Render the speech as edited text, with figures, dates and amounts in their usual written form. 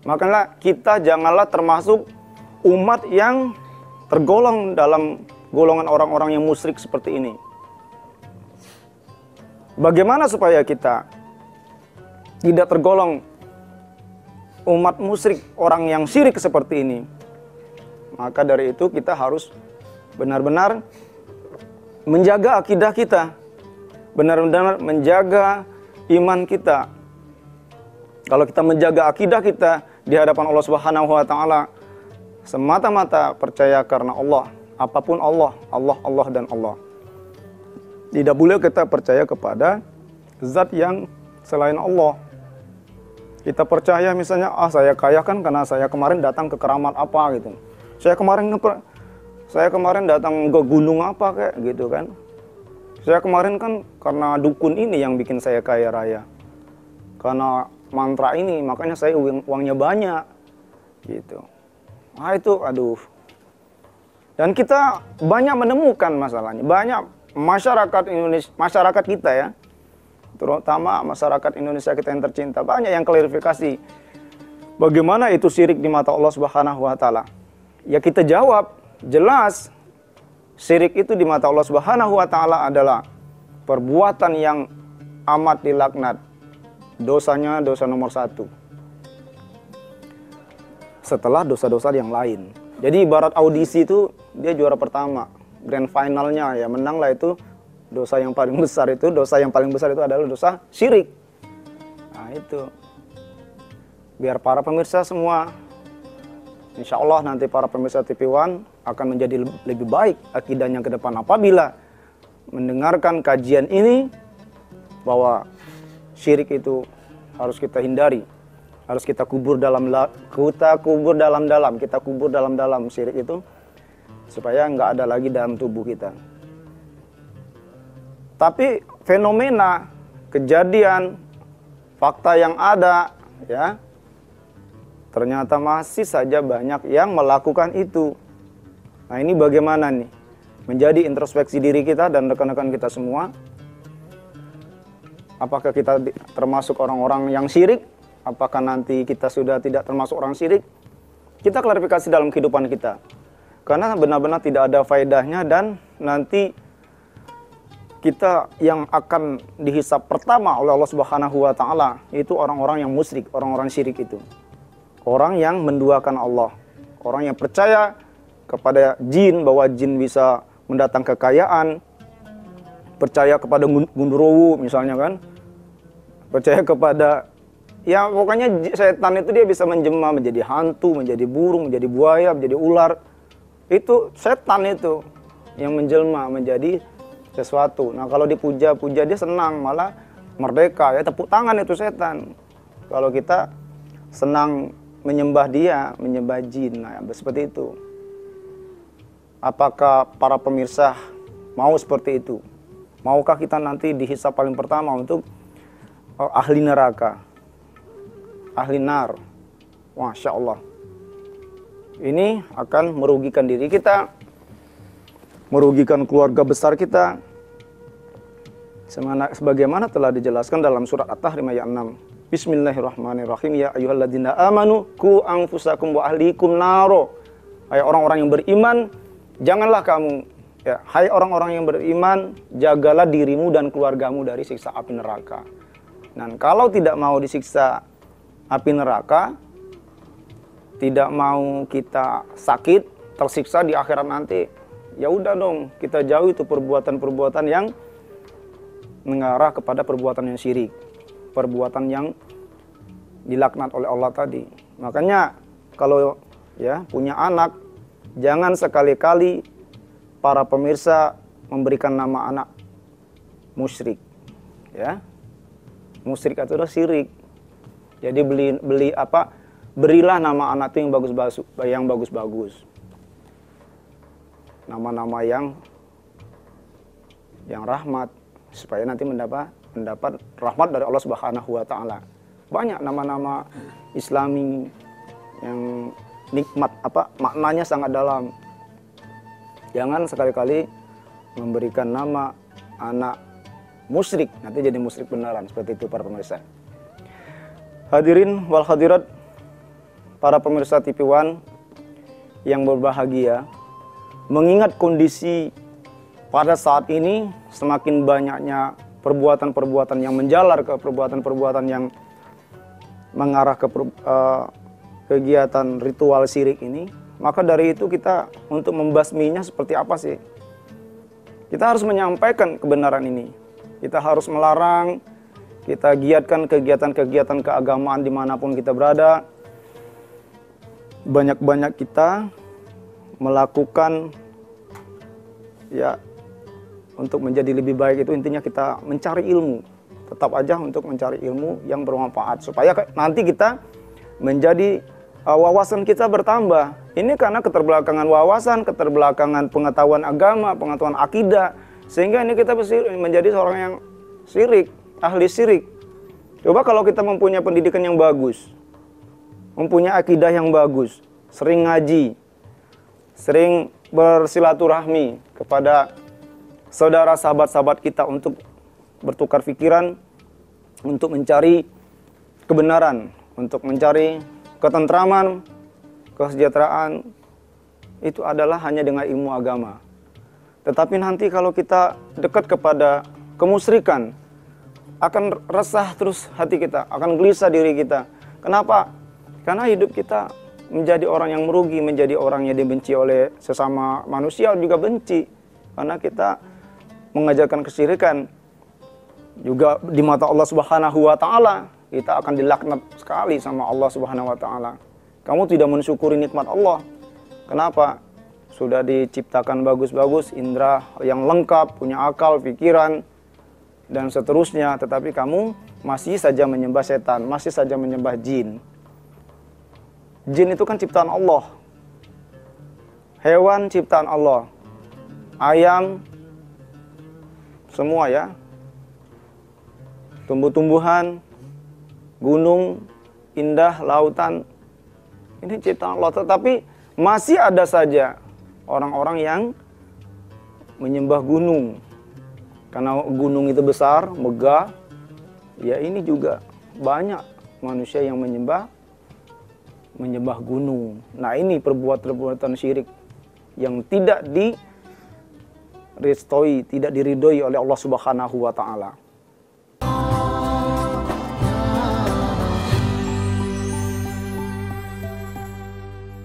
Makanya kita janganlah termasuk umat yang tergolong dalam golongan orang-orang yang musyrik seperti ini. Bagaimana supaya kita tidak tergolong umat musyrik, orang yang syirik seperti ini? Maka dari itu kita harus benar-benar menjaga akidah kita, benar-benar menjaga iman kita. Kalau kita menjaga akidah kita di hadapan Allah Subhanahu wa taala, semata-mata percaya karena Allah, apapun Allah, Allah dan Allah. Tidak boleh kita percaya kepada zat yang selain Allah. Kita percaya misalnya, saya kaya kan karena saya kemarin datang ke keramat apa gitu. Saya kemarin datang ke gunung apa kayak gitu kan. Saya kemarin kan karena dukun ini yang bikin saya kaya raya. Karena mantra ini makanya saya uangnya banyak gitu. Nah itu aduh. Dan kita banyak menemukan masalahnya. Banyak masyarakat kita ya, terutama masyarakat Indonesia kita yang tercinta, banyak yang klarifikasi bagaimana itu syirik di mata Allah Subhanahu wa taala. Ya kita jawab, jelas syirik itu di mata Allah Subhanahu wa taala adalah perbuatan yang amat dilaknat. Dosanya dosa nomor 1 setelah dosa-dosa yang lain. Jadi ibarat audisi itu dia juara pertama, grand finalnya ya menanglah itu dosa yang paling besar itu. Dosa yang paling besar itu adalah dosa syirik. Nah itu biar para pemirsa semua, insya Allah nanti para pemirsa TV One akan menjadi lebih baik akidahnya ke depan apabila mendengarkan kajian ini, bahwa syirik itu harus kita hindari, harus kita kubur dalam-dalam syirik itu, supaya nggak ada lagi dalam tubuh kita. Tapi fenomena, kejadian, fakta yang ada, ya, ternyata masih saja banyak yang melakukan itu. Nah ini bagaimana nih? Menjadi introspeksi diri kita dan rekan-rekan kita semua. Apakah kita termasuk orang-orang yang syirik? Apakah nanti kita sudah tidak termasuk orang syirik? Kita klarifikasi dalam kehidupan kita. Karena benar-benar tidak ada faedahnya, dan nanti kita yang akan dihisab pertama oleh Allah Subhanahu wa taala itu orang-orang yang musyrik, orang-orang syirik itu. Orang yang menduakan Allah, orang yang percaya kepada jin, bahwa jin bisa mendatang kekayaan, percaya kepada Gundurwo misalnya kan, percaya kepada, ya pokoknya setan itu dia bisa menjelma menjadi hantu, menjadi burung, menjadi buaya, menjadi ular. Itu setan itu yang menjelma menjadi sesuatu. Nah kalau dipuja-puja dia senang, malah merdeka ya, tepuk tangan itu setan. Kalau kita senang menyembah dia, menyembah jin, nah seperti itu. Apakah para pemirsa mau seperti itu? Maukah kita nanti dihisab paling pertama untuk ahli neraka, ahli nar? Masya Allah. Ini akan merugikan diri kita, merugikan keluarga besar kita. Sebagaimana telah dijelaskan dalam surat At-Tahrim ayat 6. Bismillahirrahmanirrahim. Ya ayyuhalladzina amanu qu anfusakum wa ahlikum naro. Hai orang-orang yang beriman, janganlah kamu, ya, hai orang-orang yang beriman, jagalah dirimu dan keluargamu dari siksa api neraka. Dan kalau tidak mau disiksa api neraka, tidak mau kita sakit, tersiksa di akhirat nanti, ya udah dong, kita jauhi itu perbuatan-perbuatan yang mengarah kepada perbuatan yang syirik, perbuatan yang dilaknat oleh Allah tadi. Makanya kalau ya punya anak, jangan sekali-kali para pemirsa memberikan nama anak musyrik, ya. Musyrik itu adalah syirik. Jadi berilah nama anak itu yang bagus-bagus. Nama-nama yang rahmat, supaya nanti mendapat rahmat dari Allah Subhanahu wa taala. Banyak nama-nama Islami yang nikmat, maknanya sangat dalam. Jangan sekali-kali memberikan nama anak musyrik, nanti jadi musyrik beneran. Seperti itu para pemirsa. Hadirin wal hadirat para pemirsa TV One yang berbahagia, mengingat kondisi pada saat ini semakin banyaknya perbuatan-perbuatan yang menjalar ke perbuatan-perbuatan yang mengarah ke kegiatan ritual syirik ini, maka dari itu kita untuk membasminya seperti apa sih? Kita harus menyampaikan kebenaran ini. Kita harus melarang, kita giatkan kegiatan-kegiatan keagamaan dimanapun kita berada. Banyak-banyak kita melakukan ya untuk menjadi lebih baik itu intinya kita mencari ilmu. Tetap aja untuk mencari ilmu yang bermanfaat supaya nanti kita menjadi wawasan kita bertambah. Ini karena keterbelakangan wawasan, keterbelakangan pengetahuan agama, pengetahuan akidah, sehingga ini kita menjadi seorang yang syirik, ahli syirik. Coba kalau kita mempunyai pendidikan yang bagus, mempunyai akidah yang bagus, sering ngaji, sering bersilaturahmi kepada saudara sahabat-sahabat kita untuk bertukar pikiran, untuk mencari kebenaran, untuk mencari ketentraman, kesejahteraan, itu adalah hanya dengan ilmu agama. Tetapi nanti kalau kita dekat kepada kemusyrikan, akan resah terus hati kita, akan gelisah diri kita. Kenapa? Karena hidup kita menjadi orang yang merugi, menjadi orang yang dibenci oleh sesama manusia juga benci. Karena kita mengajarkan kesyirikan. Juga di mata Allah Subhanahu wa taala, kita akan dilaknat sekali sama Allah Subhanahu wa taala. Kamu tidak mensyukuri nikmat Allah. Kenapa? Sudah diciptakan bagus-bagus, indera yang lengkap, punya akal, pikiran, dan seterusnya, tetapi kamu masih saja menyembah setan, masih saja menyembah jin. Jin itu kan ciptaan Allah. Hewan ciptaan Allah. Ayam, semua ya. Tumbuh-tumbuhan, gunung, indah, lautan. Ini ciptaan Allah, tetapi masih ada saja orang-orang yang menyembah gunung. Karena gunung itu besar, megah, ya ini juga banyak manusia yang menyembah gunung. Nah ini perbuatan syirik yang tidak direstui, tidak diridhoi oleh Allah Subhanahu wa taala.